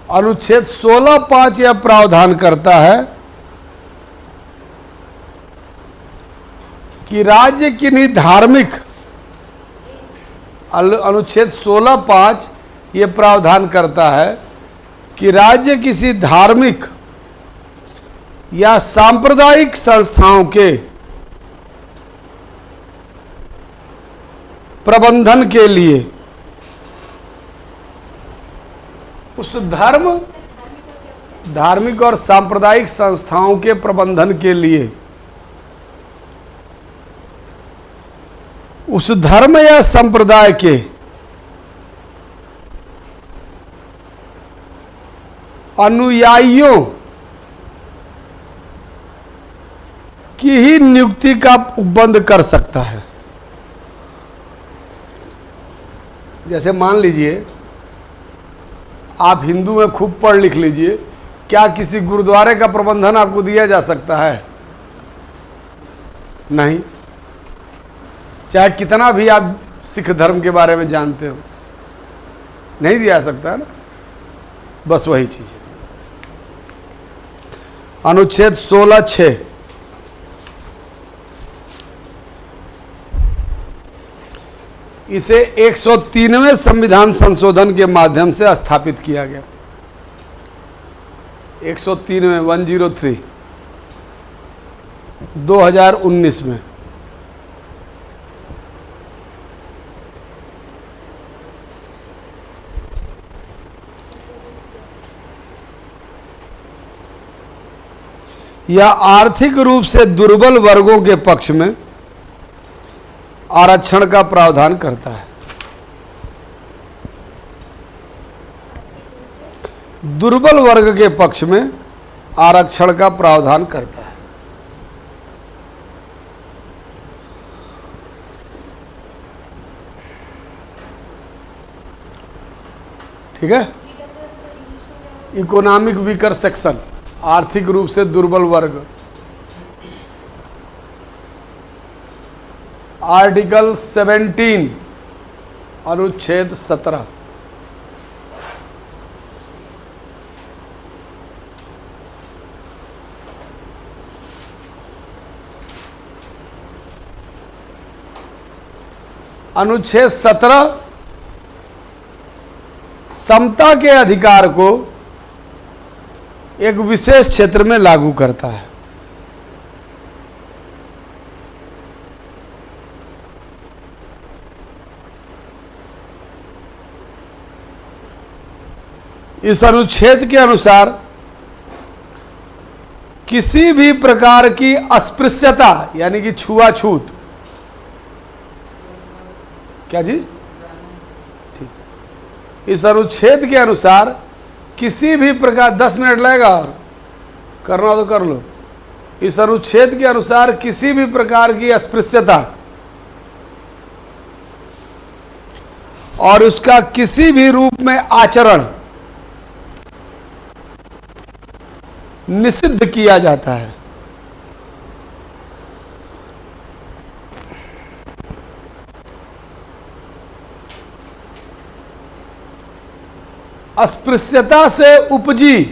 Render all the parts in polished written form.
अनुच्छेद 16(5) यह प्रावधान करता है कि राज्य किन्हीं धार्मिक, अनुच्छेद 16(5) यह प्रावधान करता है कि राज्य किसी धार्मिक या सांप्रदायिक संस्थाओं के प्रबंधन के लिए उस धार्मिक और सांप्रदायिक संस्थाओं के प्रबंधन के लिए उस धर्म या संप्रदाय के अनुयायियों की ही नियुक्ति का उपबंध कर सकता है। जैसे मान लीजिए आप हिंदू में खूब पढ़ लिख लीजिए, क्या किसी गुरुद्वारे का प्रबंधन आपको दिया जा सकता है? नहीं, चाहे कितना भी आप सिख धर्म के बारे में जानते हो, नहीं दिया सकता है ना। बस वही चीज है। अनुच्छेद 16(6) इसे 103वें संविधान संशोधन के माध्यम से स्थापित किया गया। 103वें 103 2019 में। यह आर्थिक रूप से दुर्बल वर्गों के पक्ष में आरक्षण का प्रावधान करता है। दुर्बल वर्ग के पक्ष में आरक्षण का प्रावधान करता है। ठीक है। इकोनॉमिक वीकर सेक्शन, आर्थिक रूप से दुर्बल वर्ग, आर्टिकल 17 अनुच्छेद 17। अनुच्छेद 17 समता के अधिकार को एक विशेष क्षेत्र में लागू करता है। इस अनुच्छेद के अनुसार किसी भी प्रकार की अस्पृश्यता यानी कि छुआछूत, क्या जी? ठीक। इस अनुच्छेद के अनुसार किसी भी प्रकार, 10 मिनट लगेगा और करना तो कर लो। इस अनुच्छेद के अनुसार किसी भी प्रकार की अस्पृश्यता और उसका किसी भी रूप में आचरण निषिद्ध किया जाता है। अस्पृश्यता से उपजी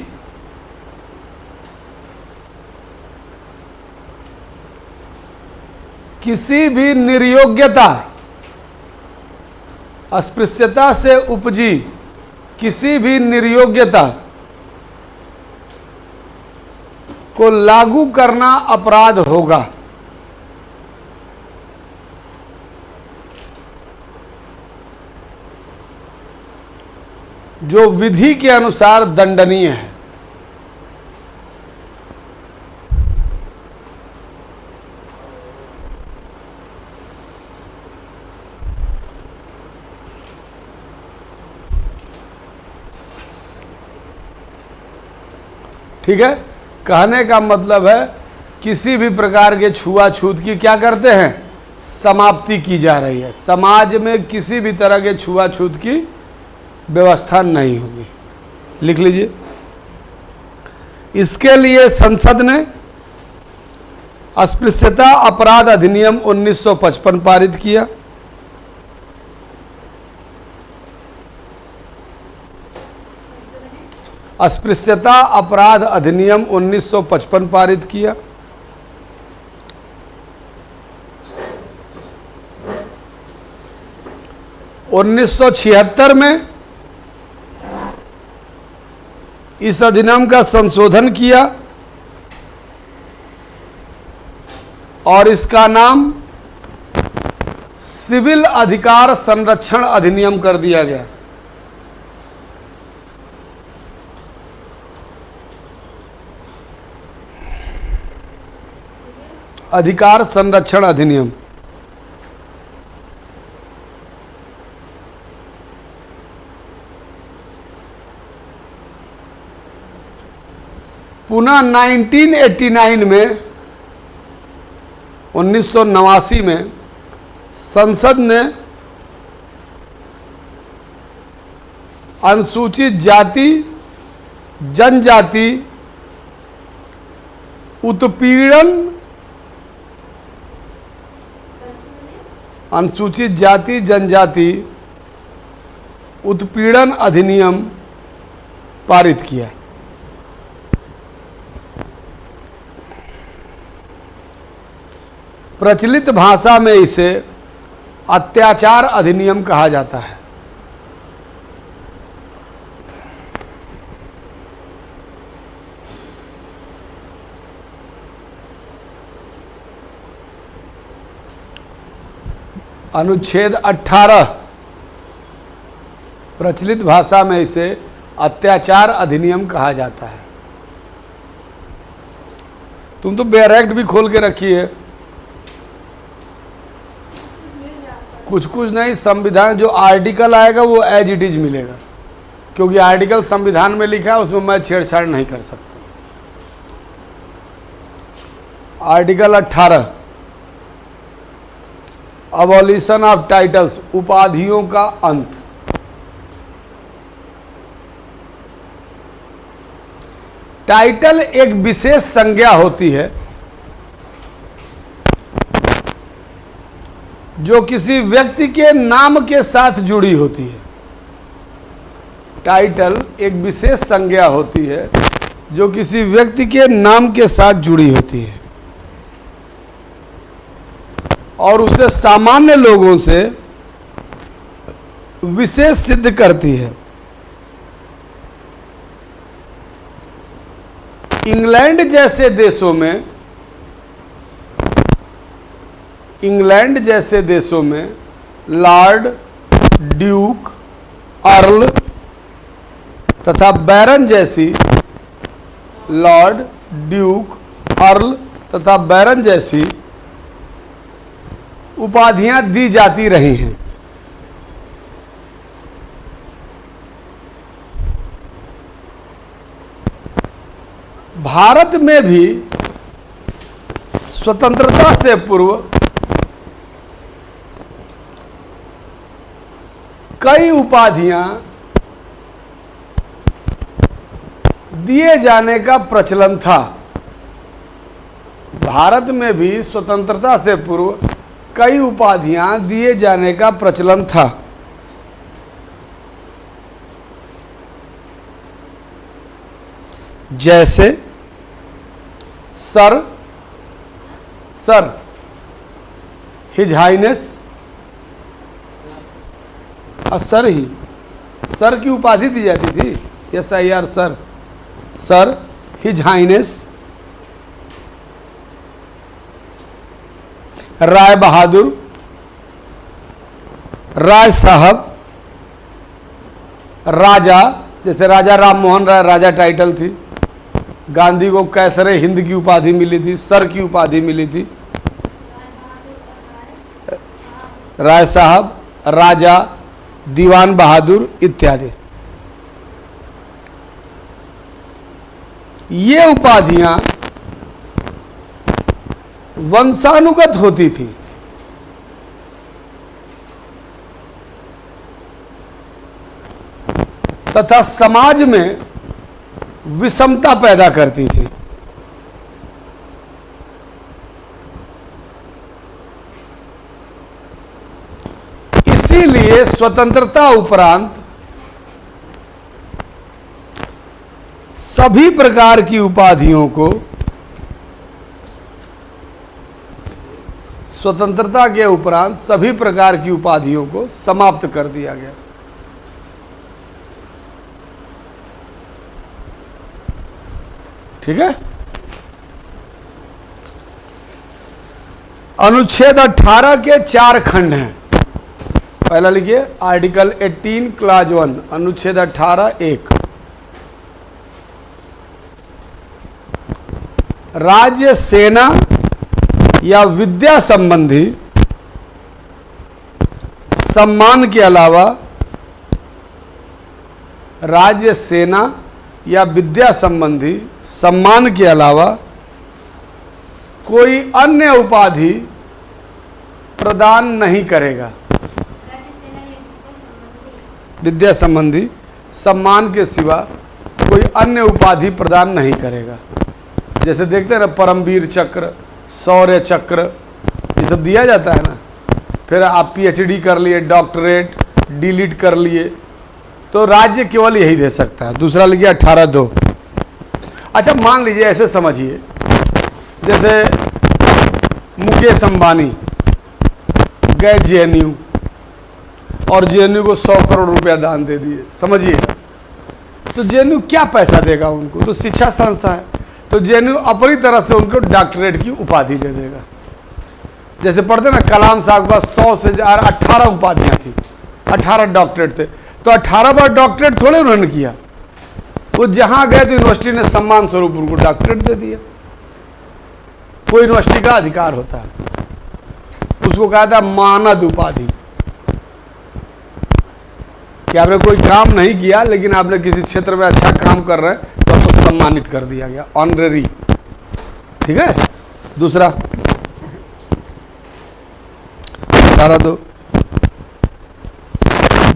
किसी भी निर्योग्यता, अस्पृश्यता से उपजी किसी भी निर्योग्यता को लागू करना अपराध होगा। जो विधि के अनुसार दंडनीय है। ठीक है। कहने का मतलब है किसी भी प्रकार के छुआछूत की क्या करते हैं, समाप्ति की जा रही है। समाज में किसी भी तरह के छुआछूत की व्यवस्था नहीं होगी। लिख लीजिए। इसके लिए संसद ने अस्पृश्यता अपराध अधिनियम 1955 पारित किया। अस्पृश्यता अपराध अधिनियम 1955 पारित किया। उन्नीस सौ 1976 में इस अधिनियम का संशोधन किया और इसका नाम सिविल अधिकार संरक्षण अधिनियम कर दिया गया। अधिकार संरक्षण अधिनियम। पुनः 1989 में 1989 में संसद ने अनुसूचित जाति जनजाति उत्पीड़न अनुसूचित जाति जनजाति उत्पीड़न अधिनियम पारित किया। प्रचलित भाषा में इसे अत्याचार अधिनियम कहा जाता है। अनुच्छेद 18 प्रचलित भाषा में इसे अत्याचार अधिनियम कहा जाता है। तुम तो बेयर एक्ट भी खोल के रखी है। कुछ कुछ नहीं, संविधान जो आर्टिकल आएगा वो एज इट इज मिलेगा, क्योंकि आर्टिकल संविधान में लिखा है, उसमें मैं छेड़छाड़ नहीं कर सकता। आर्टिकल 18 अबॉलिशन ऑफ टाइटल्स, उपाधियों का अंत। टाइटल एक विशेष संज्ञा होती है जो किसी व्यक्ति के नाम के साथ जुड़ी होती है। टाइटल एक विशेष संज्ञा होती है जो किसी व्यक्ति के नाम के साथ जुड़ी होती है और उसे सामान्य लोगों से विशेष सिद्ध करती है। इंग्लैंड जैसे देशों में लॉर्ड, ड्यूक, अर्ल तथा बैरन जैसी उपाधियां दी जाती रही हैं। भारत में भी स्वतंत्रता से पूर्व कई उपाधियां दिए जाने का प्रचलन था। भारत में भी स्वतंत्रता से पूर्व कई उपाधियां दिए जाने का प्रचलन था। जैसे सर, हिज हाइनेस, सर की उपाधि दी जाती थी। SIR sir, his highness, Rai Bahadur, राय साहब, राजा, जैसे राजा राम मोहन राय राजा टाइटल थी। गांधी को कैसरे हिंद की उपाधि मिली थी, सर की उपाधि मिली थी। राय साहब, राजा, दीवान बहादुर इत्यादि। ये उपाधियां वंशानुगत होती थी। तथा समाज में विषमता पैदा करती थी। इसीलिए स्वतंत्रता उपरांत सभी प्रकार की उपाधियों को स्वतंत्रता के उपरांत सभी प्रकार की उपाधियों को समाप्त कर दिया गया। ठीक है। अनुच्छेद 18 के 4 खंड हैं। पहला लिखिए, आर्टिकल 18 क्लॉज 1, अनुच्छेद 18 1, राज्य सेना या विद्या संबंधी सम्मान के अलावा, राज्य सेना या विद्या संबंधी सम्मान के अलावा कोई अन्य उपाधि प्रदान नहीं करेगा। विद्या संबंधी सम्मान के सिवा कोई अन्य उपाधि प्रदान नहीं करेगा। जैसे देखते हैं ना, परमवीर चक्र, शौर्य चक्र, ये सब दिया जाता है ना। फिर आप पीएचडी कर लिए, डॉक्टरेट, डीलिट कर लिए, तो राज्य केवल यही दे सकता है। दूसरा लिखिए 18(2). अच्छा, मान लीजिए, ऐसे समझिए, जैसे मुकेश अंबानी गए जेएनयू और जेएनयू को 100 करोड़ रुपया दान दे दिए, समझिए, तो जेएनयू क्या पैसा देगा उनको? तो शिक्षा संस्था है, तो जेएनयू अपनी तरह से उनको डॉक्टरेट की उपाधि दे देगा। जैसे पढ़ते ना, कलाम साहब के पास 100 से 18 उपाधियां थी, 18 डॉक्टरेट थे, तो 18 बार डॉक्टरेट थोड़े उन्होंने किया। वो जहां गए तो यूनिवर्सिटी ने सम्मान स्वरूप उनको डॉक्टरेट दे दिया। कोई यूनिवर्सिटी का अधिकार होता है, उसको कहा था मानद उपाधि, कि आपने कोई काम नहीं किया लेकिन आपने किसी क्षेत्र में अच्छा काम कर रहे हैं तो आपको सम्मानित कर दिया गया, ऑनरेरी। ठीक है। दूसरा 18(2),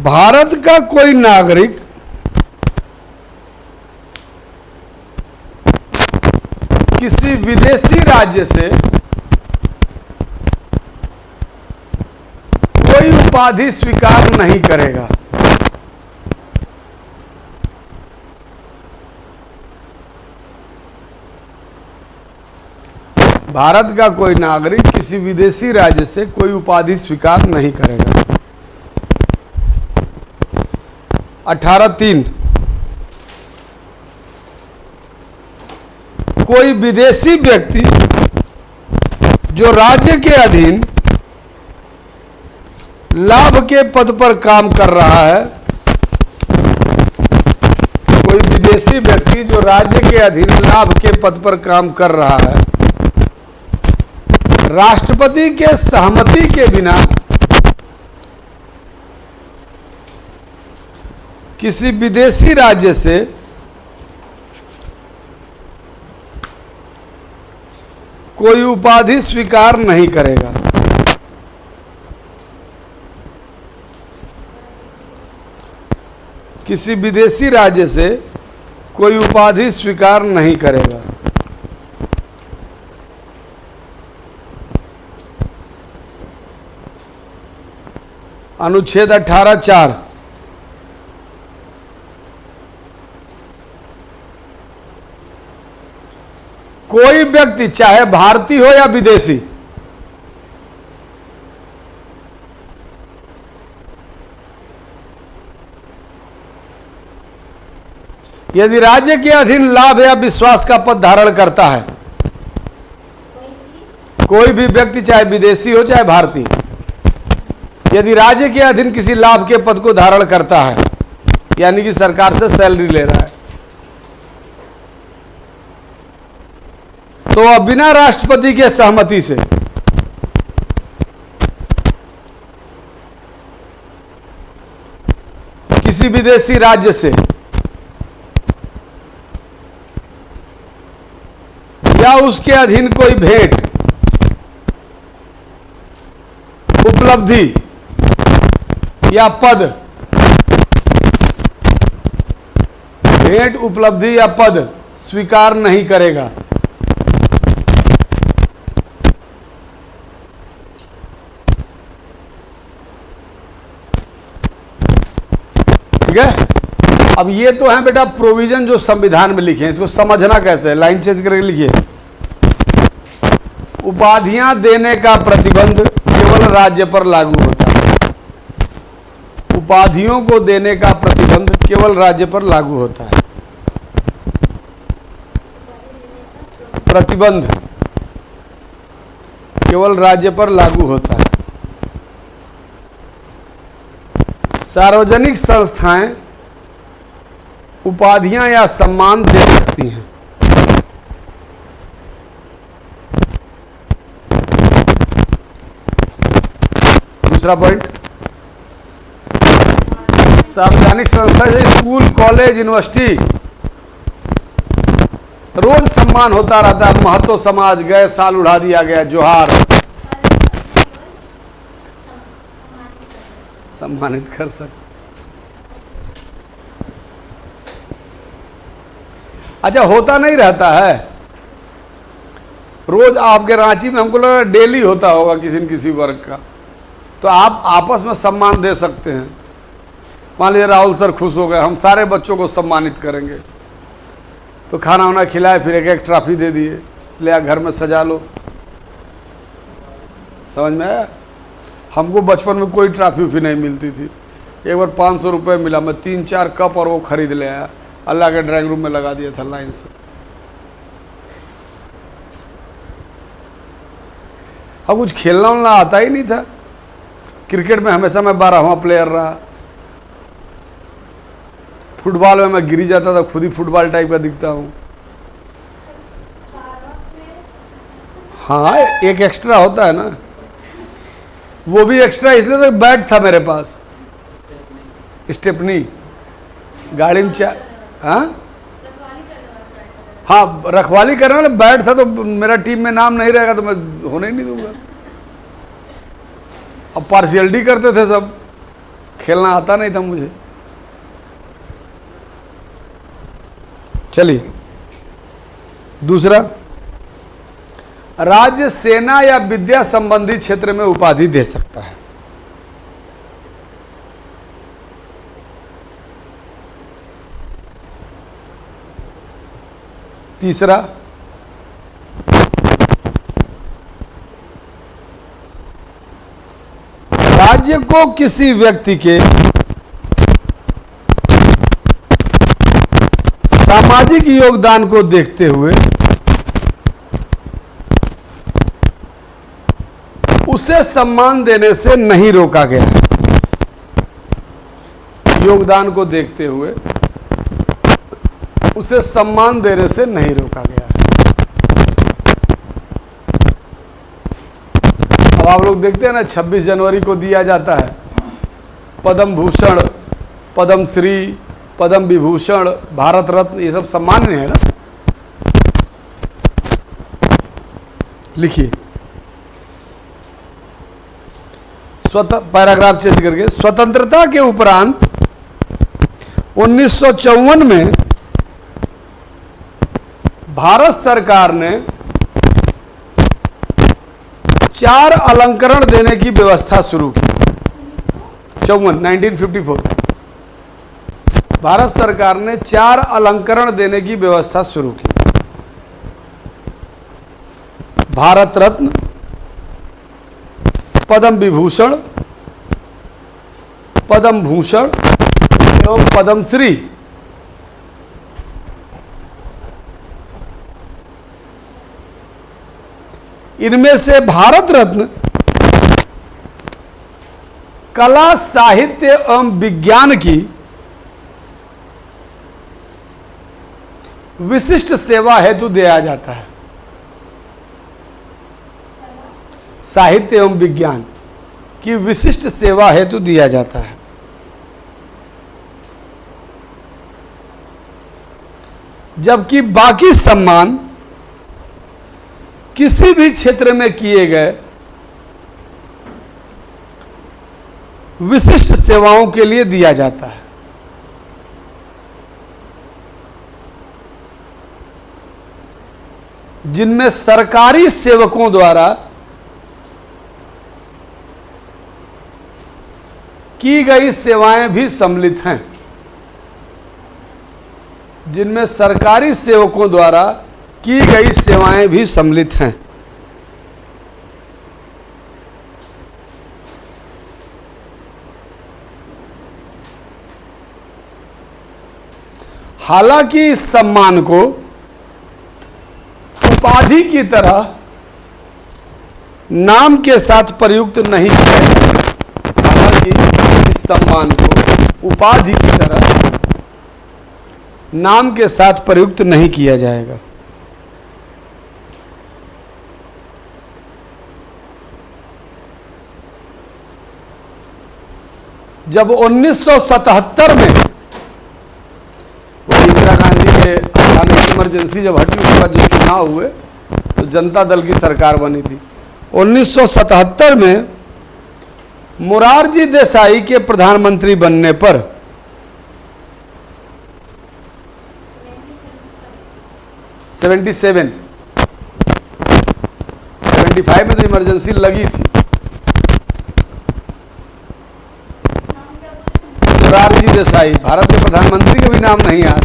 भारत का कोई नागरिक किसी विदेशी राज्य से कोई उपाधि स्वीकार नहीं करेगा। भारत का कोई नागरिक किसी विदेशी राज्य से कोई उपाधि स्वीकार नहीं करेगा। 18(3), कोई विदेशी व्यक्ति जो राज्य के अधीन लाभ के पद पर काम कर रहा है, कोई विदेशी व्यक्ति जो राज्य के अधीन लाभ के पद पर काम कर रहा है, राष्ट्रपति के सहमति के बिना किसी विदेशी राज्य से कोई उपाधि स्वीकार नहीं करेगा। किसी विदेशी राज्य से कोई उपाधि स्वीकार नहीं करेगा। अनुच्छेद 18(4), कोई व्यक्ति चाहे भारतीय हो या विदेशी, यदि राज्य के अधीन लाभ या विश्वास का पद धारण करता है, कोई भी व्यक्ति चाहे विदेशी हो चाहे भारतीय, यदि राज्य के अधीन किसी लाभ के पद को धारण करता है, यानी कि सरकार से सैलरी ले रहा है, तो वह बिना राष्ट्रपति के सहमति से किसी विदेशी राज्य से या उसके अधीन कोई भेंट, उपलब्धि या पद, भेंट, उपलब्धि या पद स्वीकार नहीं करेगा। ठीक है। अब ये तो है बेटा प्रोविजन जो संविधान में लिखे हैं, इसको समझना कैसे है, लाइन चेंज करके लिखिए। उपाधियां देने का प्रतिबंध केवल राज्य पर लागू होता है। उपाधियों को देने का प्रतिबंध केवल राज्य पर लागू होता है। प्रतिबंध केवल राज्य पर लागू होता है। सार्वजनिक संस्थाएं उपाधियां या सम्मान दे सकती हैं। दूसरा पॉइंट, सार्वजनिक संस्था जैसे स्कूल, कॉलेज, यूनिवर्सिटी रोज सम्मान होता रहता है। महतो समाज गए साल उड़ा दिया गया, जोहार, सम्मानित कर सकते। अच्छा, होता नहीं रहता है रोज आपके रांची में, हमको लगा डेली होता होगा किसी न किसी वर्ग का, तो आप आपस में सम्मान दे सकते हैं। मान लीजिए राहुल सर खुश हो गए, हम सारे बच्चों को सम्मानित करेंगे, तो खाना वाना खिलाए, फिर एक एक ट्रॉफी दे दिए, ले आ घर में सजा लो। समझ में आया? हमको बचपन में कोई ट्रॉफी उफी नहीं मिलती थी। एक बार 500 रुपये मिला, मैं 3-4 कप और वो खरीद ले आया, अल्लाह के ड्राइंग रूम में लगा दिया था लाइन से। अब कुछ खेलना उलना आता ही नहीं था। क्रिकेट में हमेशा मैं 12वां प्लेयर रहा। फुटबॉल में मैं गिरी जाता था, खुद ही फुटबॉल टाइप का दिखता हूँ। हाँ, एक एक्स्ट्रा होता है ना, वो भी एक्स्ट्रा इसलिए तो बैट था मेरे पास, स्टेपनी गाड़ी में हाँ रखवाली करने वाला बैट था, तो मेरा टीम में नाम नहीं रहेगा तो मैं होने ही नहीं दूंगा। अब पार्शियलिटी करते थे सब, खेलना आता नहीं था मुझे। चलिए दूसरा, राज्य सेना या विद्या संबंधी क्षेत्र में उपाधि दे सकता है। तीसरा, राज्य को किसी व्यक्ति के सामाजिक योगदान को देखते हुए उसे सम्मान देने से नहीं रोका गया है। योगदान को देखते हुए उसे सम्मान देने से नहीं रोका गया है। अब आप लोग देखते हैं ना, 26 जनवरी को दिया जाता है पद्म भूषण, पद्म श्री, पद्म विभूषण, भारत रत्न, ये सब सम्मान है ना। लिखिए पैराग्राफ चेंज करके, स्वतंत्रता के उपरांत 1954 में भारत सरकार ने 4 अलंकरण देने की व्यवस्था शुरू की। 1954 भारत सरकार ने 4 अलंकरण देने की व्यवस्था शुरू की। भारत रत्न, पद्म विभूषण, पद्म भूषण एवं पद्मश्री। इनमें से भारत रत्न कला, साहित्य एवं विज्ञान की विशिष्ट सेवा हेतु दिया जाता है। साहित्य एवं विज्ञान की विशिष्ट सेवा हेतु दिया जाता है। जबकि बाकी सम्मान किसी भी क्षेत्र में किए गए विशिष्ट सेवाओं के लिए दिया जाता है। जिनमें सरकारी सेवकों द्वारा की गई सेवाएं भी सम्मिलित हैं। जिनमें सरकारी सेवकों द्वारा की गई सेवाएं भी सम्मिलित हैं। हालांकि इस सम्मान को उपाधि की तरह नाम के साथ प्रयुक्त नहीं किया जाएगा। हालांकि इस सम्मान को उपाधि की तरह नाम के साथ प्रयुक्त नहीं किया जाएगा। जब 1977 में इंदिरा गांधी के अचानक इमरजेंसी जब हटी, उसके बाद जो चुनाव हुए तो जनता दल की सरकार बनी थी। 1977 में मोरारजी देसाई के प्रधानमंत्री बनने पर 75 में तो इमरजेंसी लगी थी। मोरारजी देसाई, भारत के प्रधानमंत्री का भी नाम नहीं याद।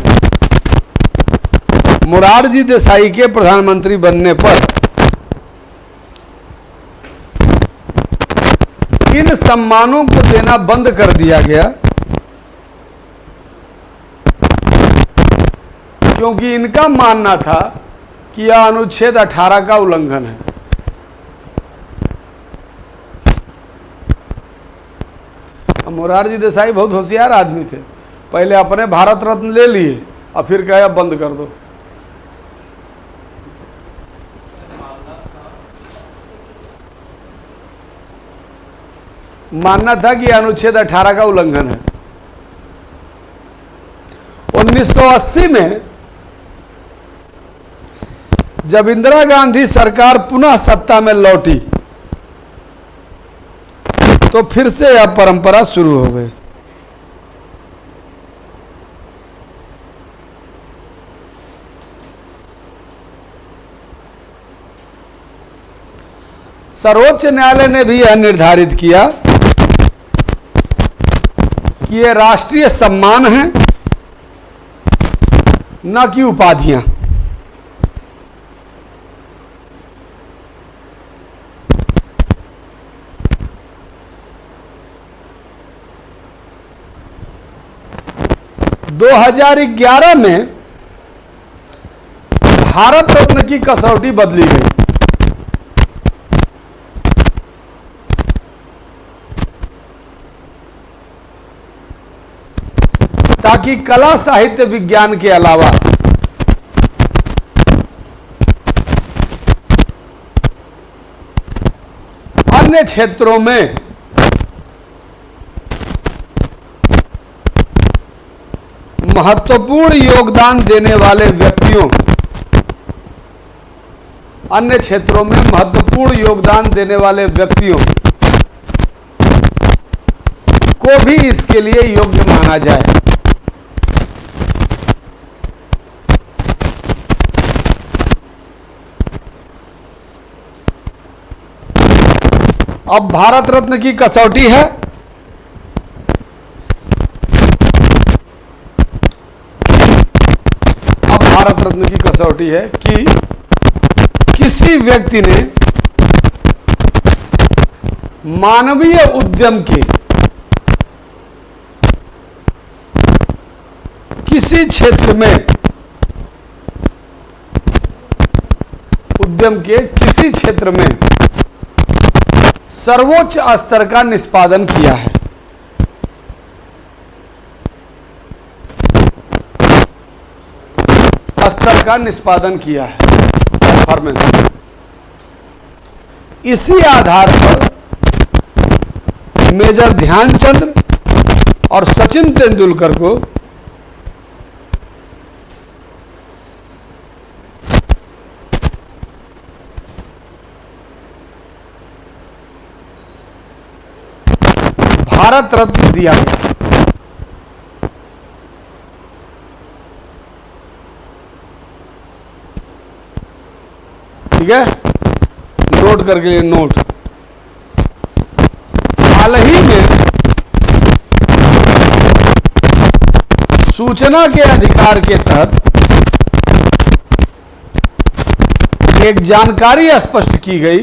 मोरारजी देसाई के प्रधानमंत्री बनने पर इन सम्मानों को देना बंद कर दिया गया, क्योंकि इनका मानना था कि यह अनुच्छेद 18 का उल्लंघन है। मोरारजी देसाई बहुत होशियार आदमी थे। पहले अपने भारत रत्न ले लिए और फिर कहे अब बंद कर दो। मानना था कि अनुच्छेद 18 का उल्लंघन है। 1980 में जब इंदिरा गांधी सरकार पुनः सत्ता में लौटी तो फिर से यह परंपरा शुरू हो गई। सर्वोच्च न्यायालय ने भी यह निर्धारित किया कि ये राष्ट्रीय सम्मान है, न कि उपाधियां। दो 2011 में भारत रत्न की कसौटी बदली गई। ताकि कला साहित्य विज्ञान के अलावा अन्य क्षेत्रों में महत्वपूर्ण योगदान देने वाले व्यक्तियों, अन्य क्षेत्रों में महत्वपूर्ण योगदान देने वाले व्यक्तियों को भी इसके लिए योग्य माना जाए। अब भारत रत्न की कसौटी है भारत रत्न की कसौटी है कि किसी व्यक्ति ने मानवीय उद्यम के किसी क्षेत्र में, उद्यम के किसी क्षेत्र में सर्वोच्च स्तर का निष्पादन किया है। स्तर का निष्पादन किया है, परफॉर्मेंस। इसी आधार पर मेजर ध्यानचंद और सचिन तेंदुलकर को भारत रत्न दिया गया। ठीक है, नोट करके लिए नोट। हाल ही में सूचना के अधिकार के तहत एक जानकारी स्पष्ट की गई,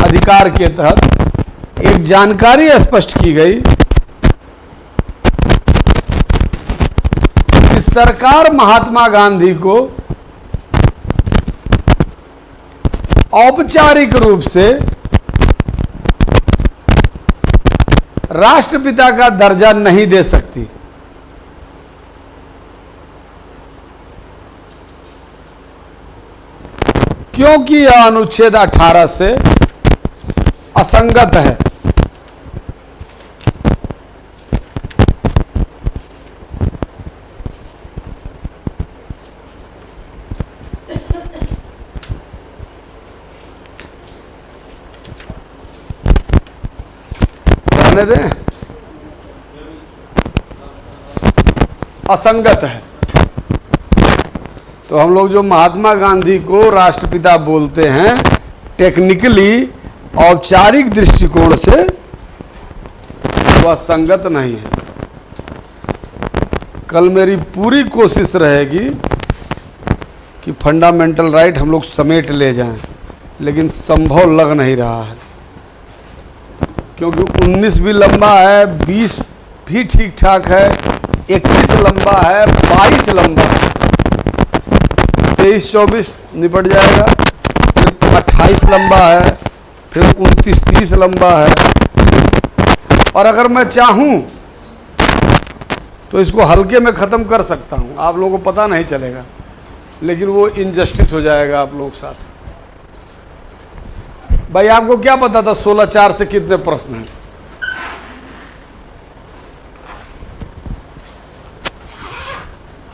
अधिकार के तहत एक जानकारी स्पष्ट की गई कि सरकार महात्मा गांधी को औपचारिक रूप से राष्ट्रपिता का दर्जा नहीं दे सकती। क्योंकि यह अनुच्छेद 18 से असंगत है। रहने दें, असंगत है। तो हम लोग जो महात्मा गांधी को राष्ट्रपिता बोलते हैं, टेक्निकली औपचारिक दृष्टिकोण से वह संगत नहीं है। कल मेरी पूरी कोशिश रहेगी कि फंडामेंटल राइट हम लोग समेट ले जाएं, लेकिन संभव लग नहीं रहा है, क्योंकि 19 भी लंबा है, 20 भी ठीक ठाक है, 21 लंबा है, 22 लंबा है, 23-24 निपट जाएगा, फिर 28 लंबा है, फिर 29-30 लंबा है। और अगर मैं चाहूं तो इसको हल्के में ख़त्म कर सकता हूं, आप लोगों को पता नहीं चलेगा, लेकिन वो इनजस्टिस हो जाएगा आप लोगों के साथ। भाई आपको क्या पता था 16-4 से कितने प्रश्न हैं?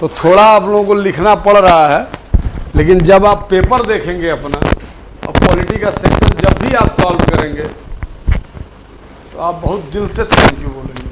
तो थोड़ा आप लोगों को लिखना पड़ रहा है, लेकिन जब आप पेपर देखेंगे अपना और पॉलिटी का सेक्शन जब भी आप सॉल्व करेंगे तो आप बहुत दिल से थैंक यू बोलेंगे।